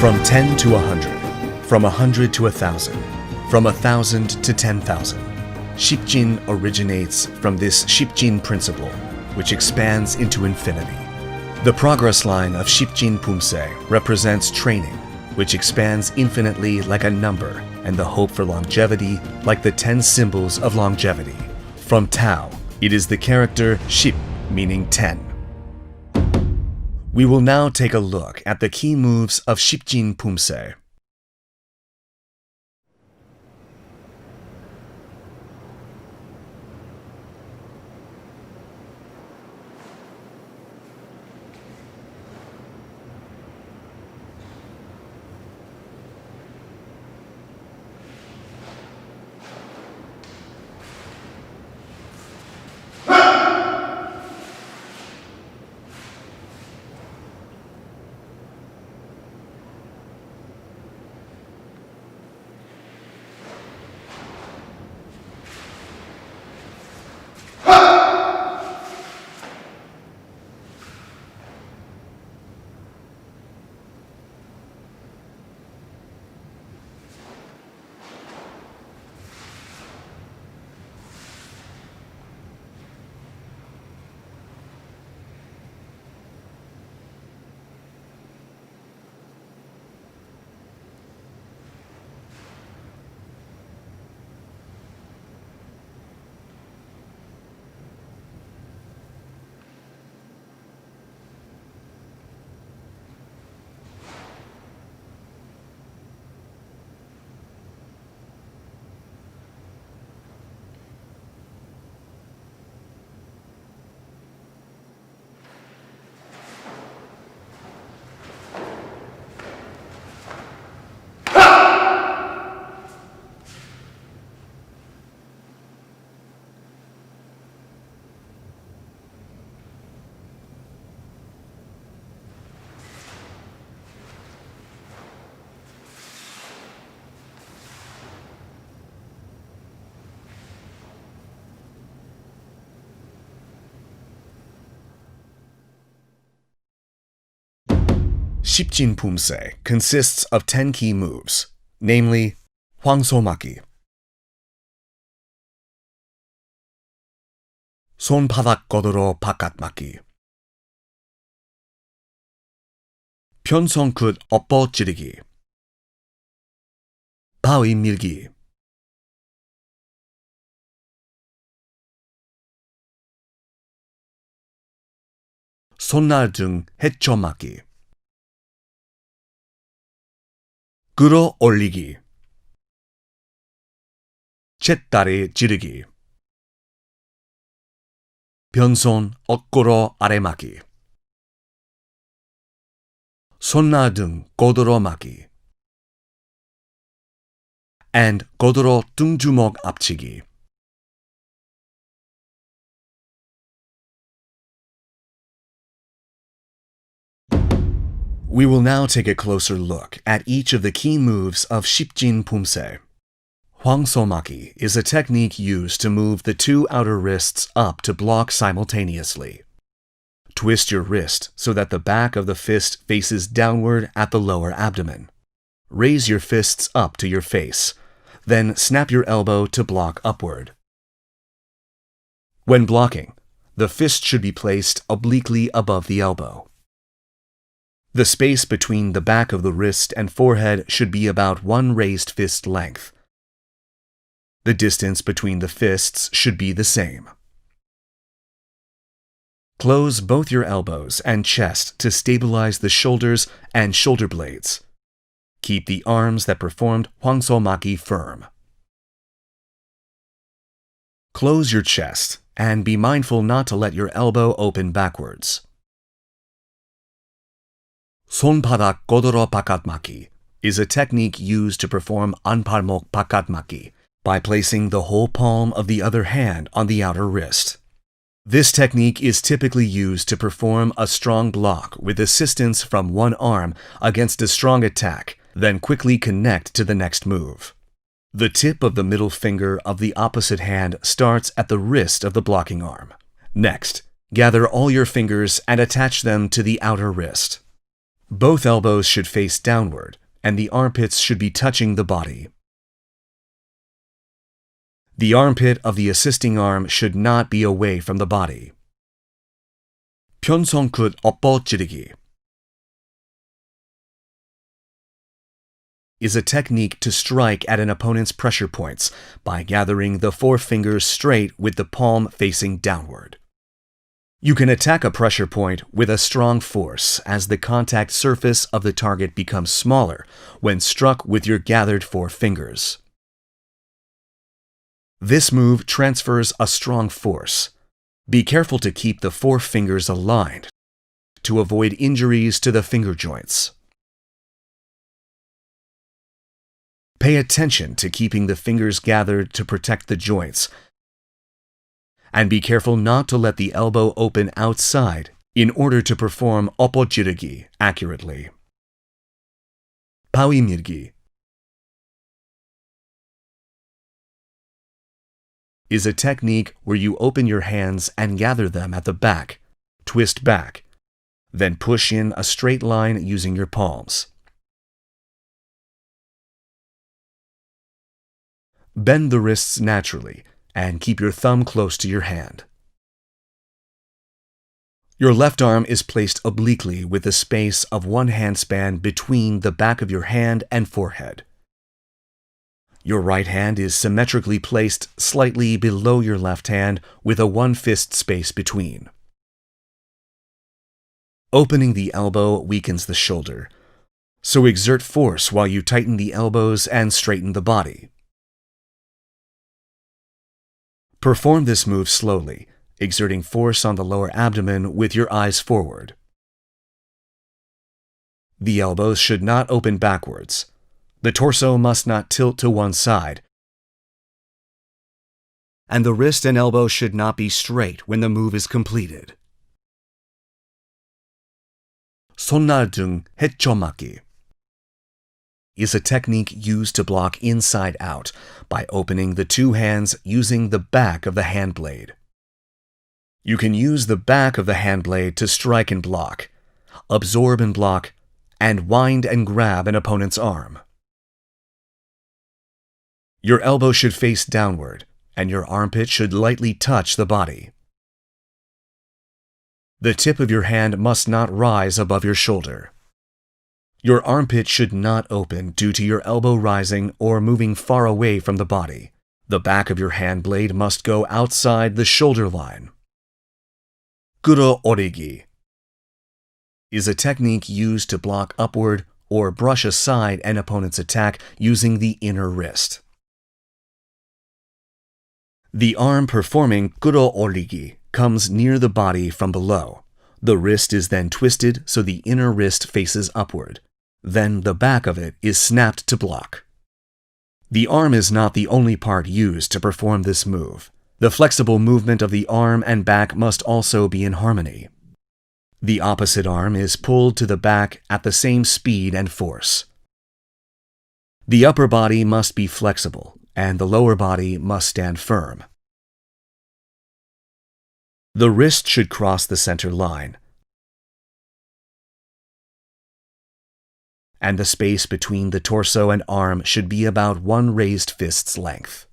From 10 to 100, from 100 to 1,000, from 1,000 to 10,000. Sipjin originates from this Sipjin principle, which expands into infinity. The progress line of Sipjin Poomsae represents training, which expands infinitely like a number, and the hope for longevity like the 10 symbols of longevity. From Tao, it is the character Sip, meaning 10. We will now take a look at the key moves of Sipjin Poomsae. Sipjin Poomsae consists of 10 key moves, namely 황소막이, 손바닥god으로 바깥막기, 편성끝 엎어지르기, 바위 밀기, 손날 등 헤쳐막기, 끌어올리기, 잿다리 지르기, 변손 어꼬로 아래막기, 손나 등 고도로 막기, and 고도로 등주먹 앞치기. We will now take a closer look at each of the key moves of Sipjin Poomsae. 황소막이 is a technique used to move the two outer wrists up to block simultaneously. Twist your wrist so that the back of the fist faces downward at the lower abdomen. Raise your fists up to your face, then snap your elbow to block upward. When blocking, the fist should be placed obliquely above the elbow. The space between the back of the wrist and forehead should be about one raised fist length. The distance between the fists should be the same. Close both your elbows and chest to stabilize the shoulders and shoulder blades. Keep the arms that performed 황소막이 firm. Close your chest and be mindful not to let your elbow open backwards. 손바닥god으로 바깥막기 is a technique used to perform 안팔목 바깥막기 by placing the whole palm of the other hand on the outer wrist. This technique is typically used to perform a strong block with assistance from one arm against a strong attack, then quickly connect to the next move. The tip of the middle finger of the opposite hand starts at the wrist of the blocking arm. Next, gather all your fingers and attach them to the outer wrist. Both elbows should face downward, and the armpits should be touching the body. The armpit of the assisting arm should not be away from the body. 편손끝 엎어지르기 is a technique to strike at an opponent's pressure points by gathering the four fingers straight with the palm facing downward. You can attack a pressure point with a strong force as the contact surface of the target becomes smaller when struck with your gathered four fingers. This move transfers a strong force. Be careful to keep the four fingers aligned to avoid injuries to the finger joints. Pay attention to keeping the fingers gathered to protect the joints, and be careful not to let the elbow open outside in order to perform 엎어지르기 accurately. 바위 밀기 is a technique where you open your hands and gather them at the back, twist back, then push in a straight line using your palms. Bend the wrists naturally and keep your thumb close to your hand. Your left arm is placed obliquely with the space of one handspan between the back of your hand and forehead. Your right hand is symmetrically placed slightly below your left hand with a one-fist space between. Opening the elbow weakens the shoulder, so exert force while you tighten the elbows and straighten the body. Perform this move slowly, exerting force on the lower abdomen with your eyes forward. The elbows should not open backwards. The torso must not tilt to one side, and the wrist and elbow should not be straight when the move is completed. 손날등 헤쳐맞기 is a technique used to block inside out by opening the two hands using the back of the hand blade. You can use the back of the hand blade to strike and block, absorb and block, and wind and grab an opponent's arm. Your elbow should face downward, and your armpit should lightly touch the body. The tip of your hand must not rise above your shoulder. Your armpit should not open due to your elbow rising or moving far away from the body. The back of your hand blade must go outside the shoulder line. 끌어올리기 is a technique used to block upward or brush aside an opponent's attack using the inner wrist. The arm performing 끌어올리기 comes near the body from below. The wrist is then twisted so the inner wrist faces upward. Then the back of it is snapped to block. The arm is not the only part used to perform this move. The flexible movement of the arm and back must also be in harmony. The opposite arm is pulled to the back at the same speed and force. The upper body must be flexible, and the lower body must stand firm. The wrist should cross the center line, and the space between the torso and arm should be about one raised fist's length.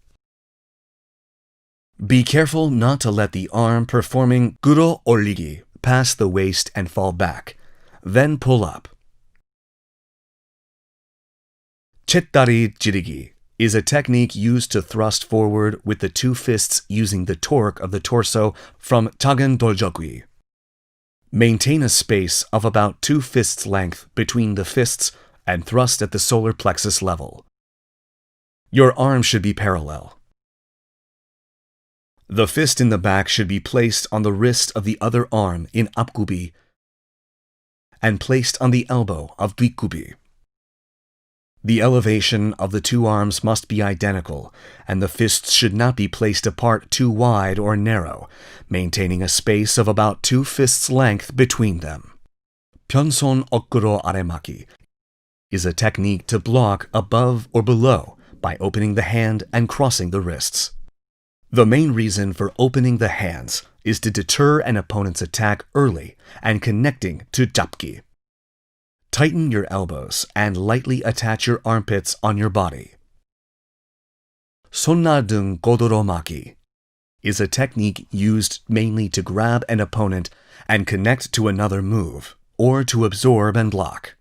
Be careful not to let the arm performing 끌어올리기 pass the waist and fall back, then pull up. 쳇다리 찌르기 is a technique used to thrust forward with the two fists using the torque of the torso from 작은 돌적이. Maintain a space of about 2 fists length between the fists and thrust at the solar plexus level. Your arm should be parallel. The fist in the back should be placed on the wrist of the other arm in 앞굽이 and placed on the elbow of 뒷굽이. The elevation of the two arms must be identical, and the fists should not be placed apart too wide or narrow, maintaining a space of about 2 fists length between them. 편손 어깨로 아래막기 is a technique to block above or below by opening the hand and crossing the wrists. The main reason for opening the hands is to deter an opponent's attack early and connecting to 잡기. Tighten your elbows and lightly attach your armpits on your body. 손나등 고도로마기 is a technique used mainly to grab an opponent and connect to another move, or to absorb and block.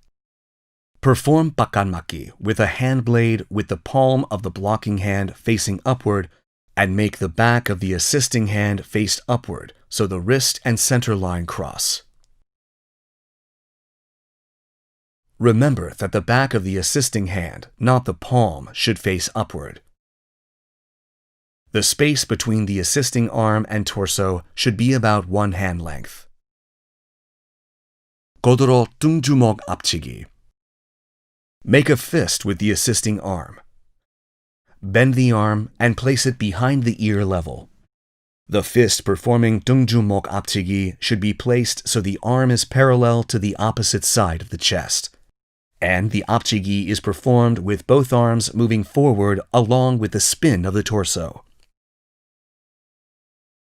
Perform bakanmaki with a hand blade with the palm of the blocking hand facing upward and make the back of the assisting hand face upward so the wrist and center line cross. Remember that the back of the assisting hand, not the palm, should face upward. The space between the assisting arm and torso should be about 1 hand length. 고도로 등주먹 앞치기. Make a fist with the assisting arm. Bend the arm and place it behind the ear level. The fist performing 등주먹 앞치기 should be placed so the arm is parallel to the opposite side of the chest. And the 앞치기 is performed with both arms moving forward along with the spin of the torso.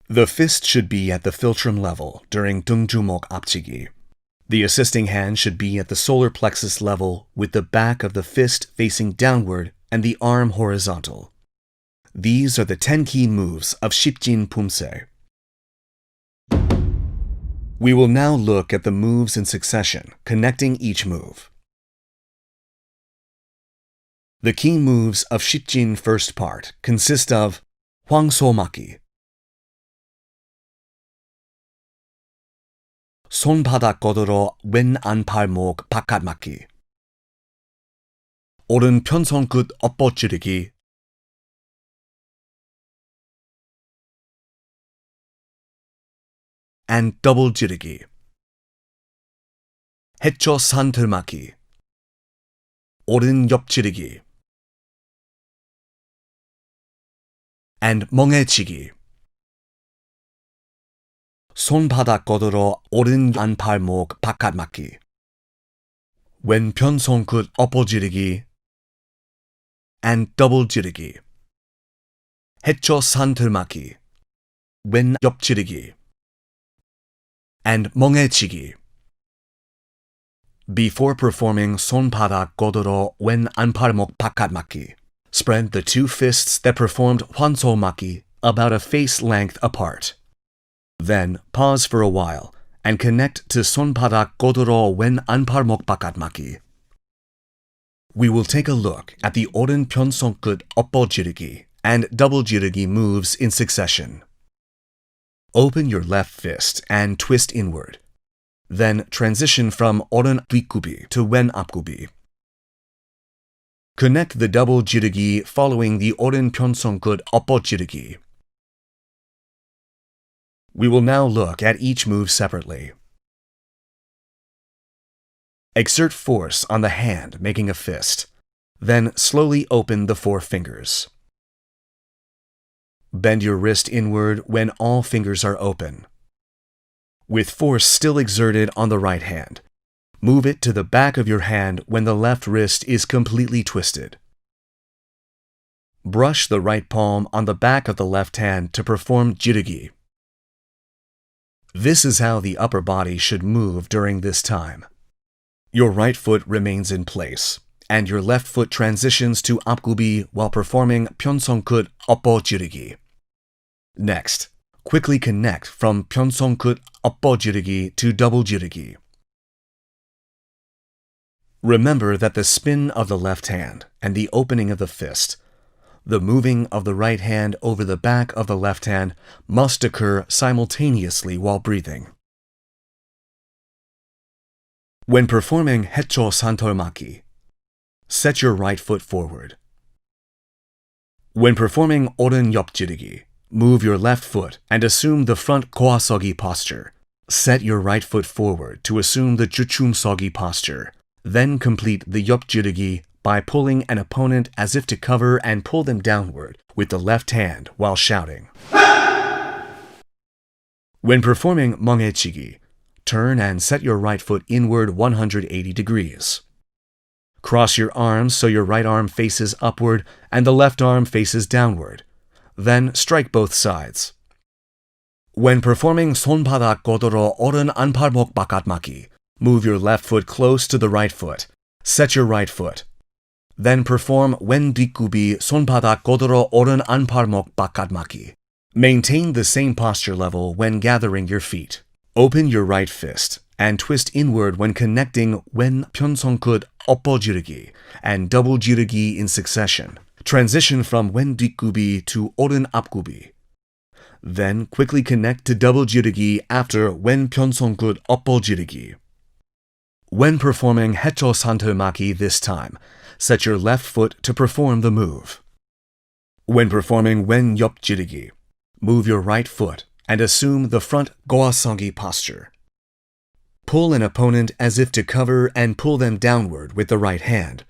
The fist should be at the philtrum level during 등주먹 앞치기. The assisting hand should be at the solar plexus level with the back of the fist facing downward and the arm horizontal. These are the 10 key moves of Sipjin Poomsae. We will now look at the moves in succession, connecting each move. The key moves of Sipjin first part consist of 황소막기, 손바닥 걷으러 왼 안팔목 바깥막기, 오른 편손끝 엎어지르기, and double 지르기, 해초 산틀막기, 오른 옆지르기, and 멍해치기. 손바닥 걷으러 오른 안팔목 바깥막기, 왼편 손끝 엎어지르기, and double 지르기, 해초 산틀막기, 왼 옆지르기, and 멍해치기. Before performing 손바닥 걷으러 왼 안팔목 바깥막기, spread the 2 fists that performed 황소막기 about a face length apart. Then pause for a while and connect to 손바닥 걷으러 왼 안팔목 바깥막기. We will take a look at the 오른 편손끝 엎어지르기 and double 지르기 moves in succession. Open your left fist and twist inward. Then transition from 오른 뒷굽이 to 왼 앞굽이. Connect the double 지르기 following the 오른 편손끝 엎어지르기. We will now look at each move separately. Exert force on the hand, making a fist. Then slowly open the 4 fingers. Bend your wrist inward when all fingers are open. With force still exerted on the right hand, move it to the back of your hand when the left wrist is completely twisted. Brush the right palm on the back of the left hand to perform jirugi. This is how the upper body should move during this time. Your right foot remains in place, and your left foot transitions to 앞굽이 while performing 편손끝 엎어지르기. Next, quickly connect from 편손끝 엎어지르기 to double 지르기. Remember that the spin of the left hand and the opening of the fist, the moving of the right hand over the back of the left hand, must occur simultaneously while breathing. When performing 해초 산털막기, set your right foot forward. When performing 오른 옆지르기, move your left foot and assume the front 고아서기 posture. Set your right foot forward to assume the 주춤서기 posture. Then complete the 옆지르기 by pulling an opponent as if to cover and pull them downward with the left hand while shouting. When performing 멍해치기, turn and set your right foot inward 180 degrees. Cross your arms so your right arm faces upward and the left arm faces downward. Then strike both sides. When performing 손바닥 걷으러 오른 안팔목 바깥막기, Move your left foot close to the right foot. Set your right foot. Then perform 왼 뒷굽이 손바닥 godoro 오른 안팔목 바깥막이. Maintain the same posture level when gathering your feet. Open your right fist and twist inward when connecting 왼 편손끝 엎어지르기 and double 지르기 in succession. Transition from 왼 뒷굽이 to 오른 앞굽이. Then quickly connect to double 지르기 after 왼 편손끝 엎어지르기. When performing 해초 산털막이 this time, set your left foot to perform the move. When performing 왼 옆지르기, move your right foot and assume the front goasogi posture. Pull an opponent as if to cover and pull them downward with the right hand.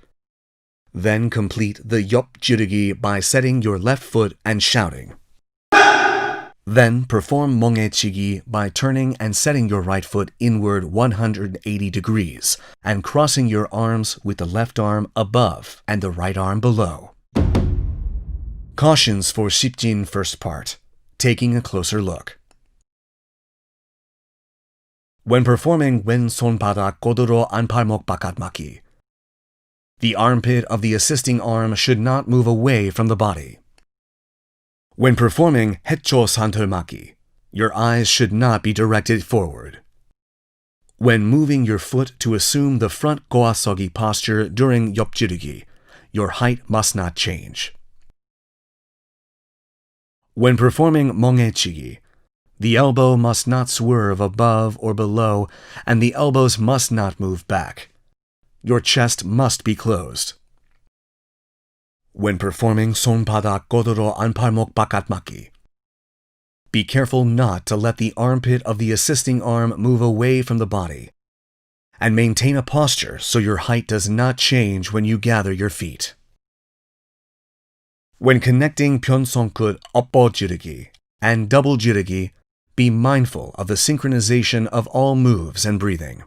Then complete the 옆지르기 by setting your left foot and shouting. Then perform 멍해치기 by turning and setting your right foot inward 180 degrees and crossing your arms with the left arm above and the right arm below. Cautions for Sipjin first part. Taking a closer look. When performing 왼 손바닥 godoro 안팔목 바깥막이, the armpit of the assisting arm should not move away from the body. When performing 해초 산털막이, your eyes should not be directed forward. When moving your foot to assume the front goasogi posture during 옆지르기, your height must not change. When performing 멍해치기, the elbow must not swerve above or below, and the elbows must not move back. Your chest must be closed. When performing 손바닥 godoro 안팔목 바깥막이, be careful not to let the armpit of the assisting arm move away from the body, and maintain a posture so your height does not change when you gather your feet. When connecting 편손끝 엎어지르기 and double 지르기, be mindful of the synchronization of all moves and breathing.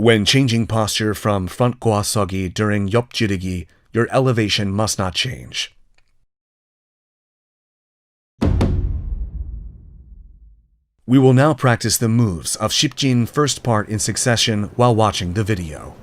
When changing posture from front goasogi during 옆지르기, your elevation must not change. We will now practice the moves of Sipjin first part in succession while watching the video.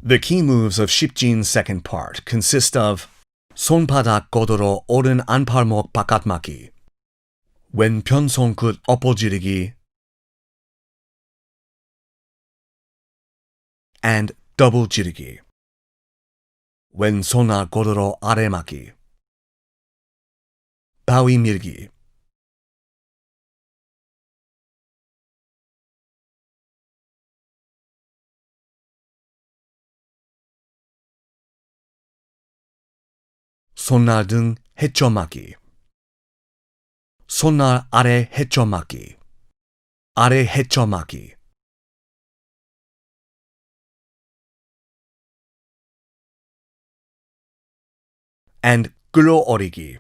The key moves of Sipjin's second part consist of 손바닥 godoro 오른 안팔목 바깥막이, 왼 편손끝 엎어지르기, and double 지르기, 왼 손아 godoro 아래막이, 바위 밀기. 손날 등 해쳐막기, 손날 아래 해쳐막기, 아래 해쳐막기, and 끌어올리기.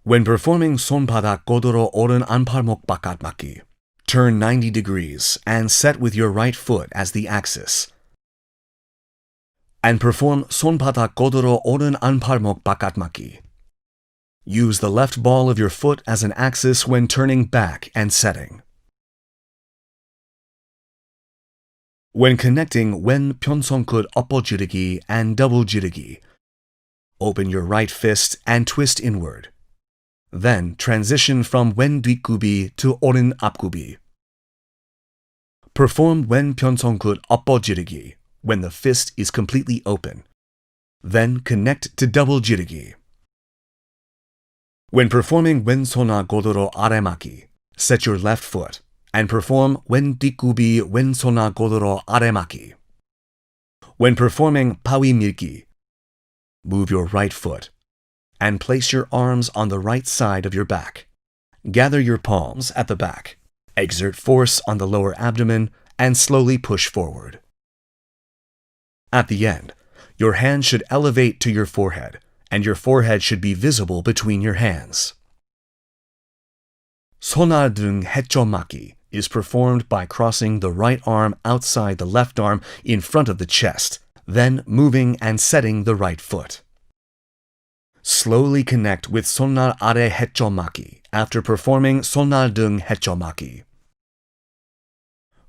When performing 손바닥 godoro 오른 안팔목 바깥막기, turn 90 degrees and set with your right foot as the axis. And perform 손바닥 godoro 오른 안팔목 바깥막기. Use the left ball of your foot as an axis when turning back and setting. When connecting 왼 편손끝 엎어지르기 and double 지르기, open your right fist and twist inward. Then transition from 왼 뒷굽이 to 오른 앞굽이. Perform 왼 편손끝 엎어지르기 when the fist is completely open. Then connect to double 지르기. When performing 왼손아 godoro 아래막기, set your left foot and perform 왼 뒷굽이 왼손아 godoro 아래막기. When performing pawi-milgi, move your right foot and place your arms on the right side of your back. Gather your palms at the back. Exert force on the lower abdomen and slowly push forward. At the end, your hand should elevate to your forehead, and your forehead should be visible between your hands. 손아등 해쳐막기 is performed by crossing the right arm outside the left arm in front of the chest, then moving and setting the right foot. Slowly connect with 손날 아래 해쳐막기 after performing 손아등 해쳐막기.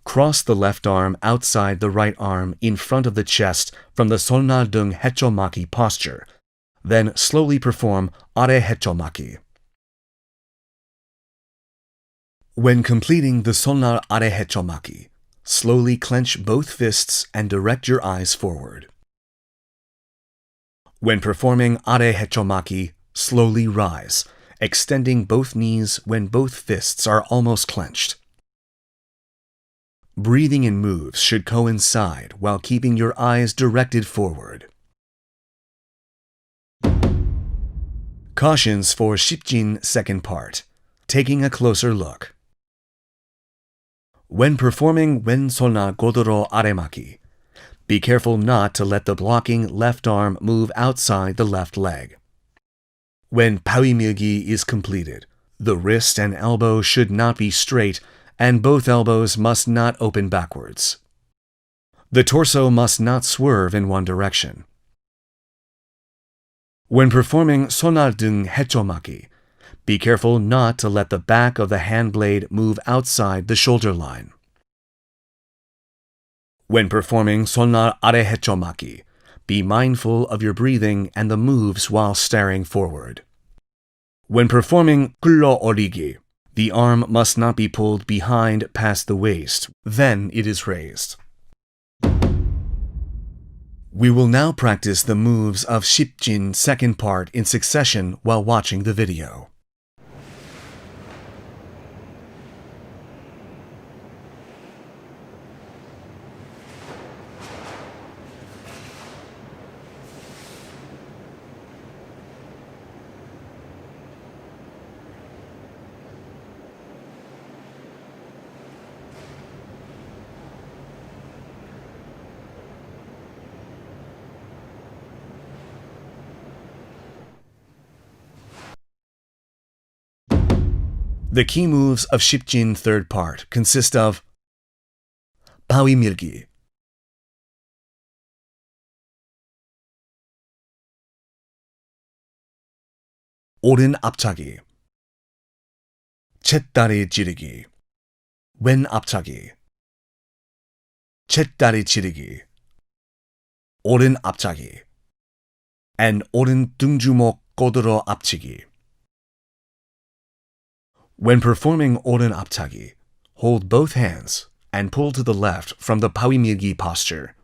Cross the left arm outside the right arm in front of the chest from the 손아등 해쳐막기 posture, then slowly perform 아래 해쳐막기. When completing the 손날 아래 해쳐막기, slowly clench both fists and direct your eyes forward. When performing 아래 해쳐막기, slowly rise, extending both knees when both fists are almost clenched. Breathing in moves should coincide while keeping your eyes directed forward. Cautions for Sipjin second part. Taking a closer look. When performing 왼손아 고도로 아래막기, be careful not to let the blocking left arm move outside the left leg. When pawi-milgi is completed, the wrist and elbow should not be straight, and both elbows must not open backwards. The torso must not swerve in one direction. When performing 손아등 해쳐막기, be careful not to let the back of the hand blade move outside the shoulder line. When performing 손날 아래 해쳐막기, be mindful of your breathing and the moves while staring forward. When performing 끌어올리기, the arm must not be pulled behind past the waist, then it is raised. We will now practice the moves of Sipjin second part in succession while watching the video. The key moves of Sipjin third part consist of pawi-milgi, 오른 앞차기, 쳇다리 지르기, 왼 앞차기, 쳇다리 지르기, 오른 앞차기, and 오른 등주먹 꼬들어 앞치기. When performing 오른 앞차기, hold both hands and pull to the left from the pawi-milgi posture.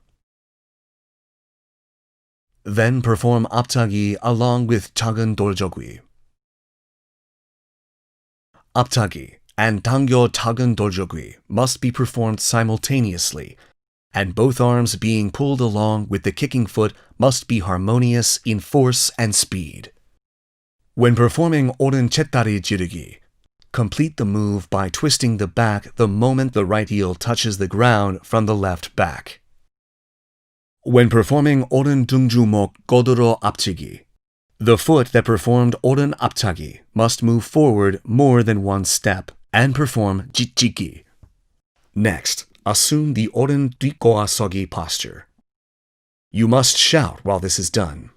Then perform 앞차기 along with 작은 돌저귀. 앞차기 and 당겨 작은 돌저귀 must be performed simultaneously, and both arms being pulled along with the kicking foot must be harmonious in force and speed. When performing 오른 쳇다리 지르기, complete the move by twisting the back the moment the right heel touches the ground from the left back. When performing 오른 등주먹 꼬들어 앞치기, the foot that performed 오른 앞차기 must move forward more than one step and perform 찌찌기. Next, assume the 오른 뒷고아서기 posture. You must shout while this is done.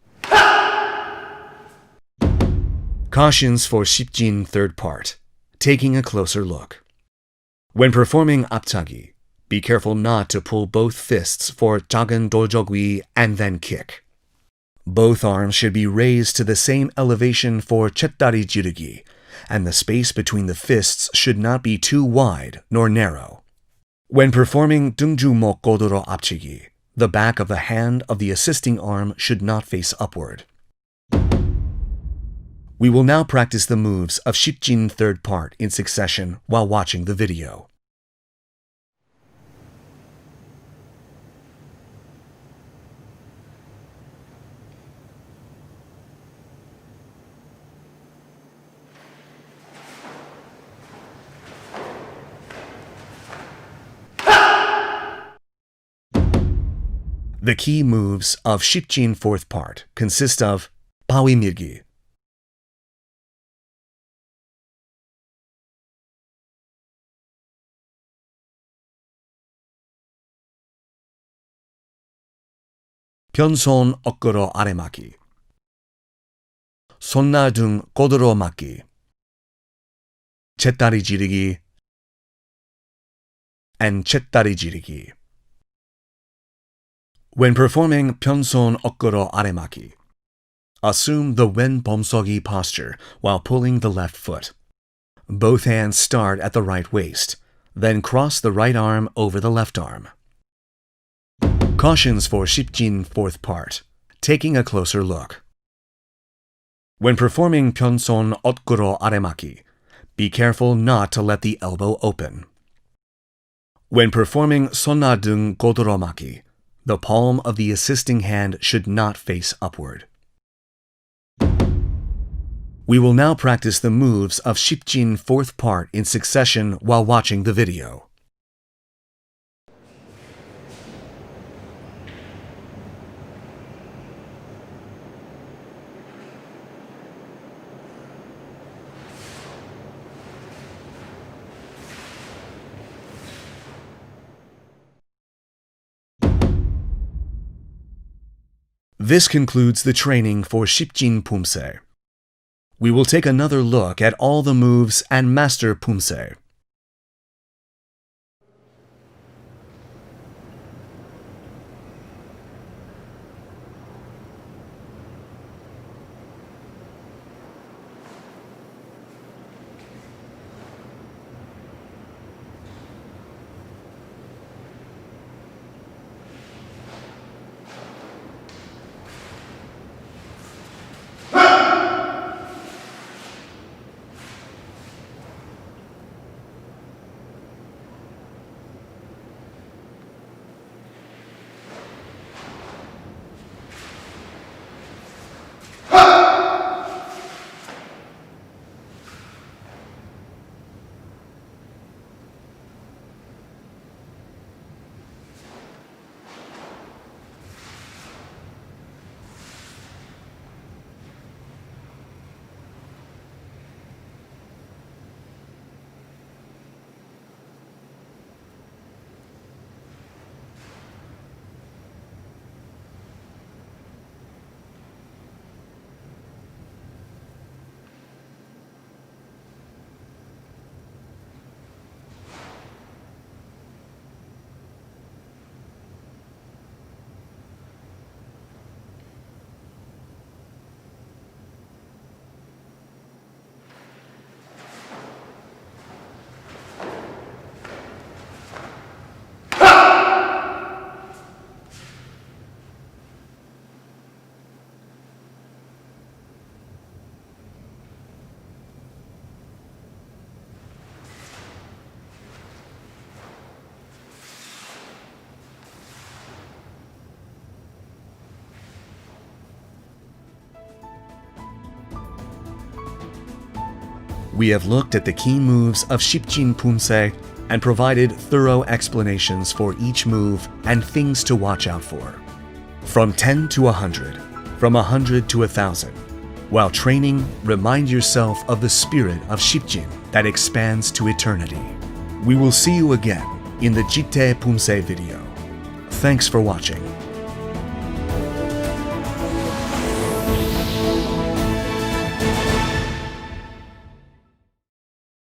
Cautions for Sipjin third part. Taking a closer look. When performing 앞차기, be careful not to pull both fists for 작은 돌저귀 and then kick. Both arms should be raised to the same elevation for 쳇다리 지르기, and the space between the fists should not be too wide nor narrow. When performing 등주먹 꼬들어 앞치기, the back of the hand of the assisting arm should not face upward. We will now practice the moves of Sipjin third part in succession while watching the video. The key moves of Sipjin fourth part consist of 바위 밀기, 변손 어깨로 아래막기, 손날 등 고도로 막기, 잿다리 지르기, and 잿다리 지르기. When performing 변손 어깨로 아래막기, assume the wen Poomsae posture while pulling the left foot. Both hands start at the right waist, then cross the right arm over the left arm. Cautions for Sipjin fourth part. Taking a closer look. When performing 변손 어깨로 아래막기, be careful not to let the elbow open. When performing 손날 등 고도로 막기, the palm of the assisting hand should not face upward. We will now practice the moves of Sipjin fourth part in succession while watching the video. This concludes the training for Sipjin Poomsae. We will take another look at all the moves and master Poomsae. We have looked at the key moves of Sipjin Poomsae and provided thorough explanations for each move and things to watch out for. From 10 to 100, from 100 to 1,000. While training, remind yourself of the spirit of Sipjin that expands to eternity. We will see you again in the Jite Poomsae video. Thanks for watching.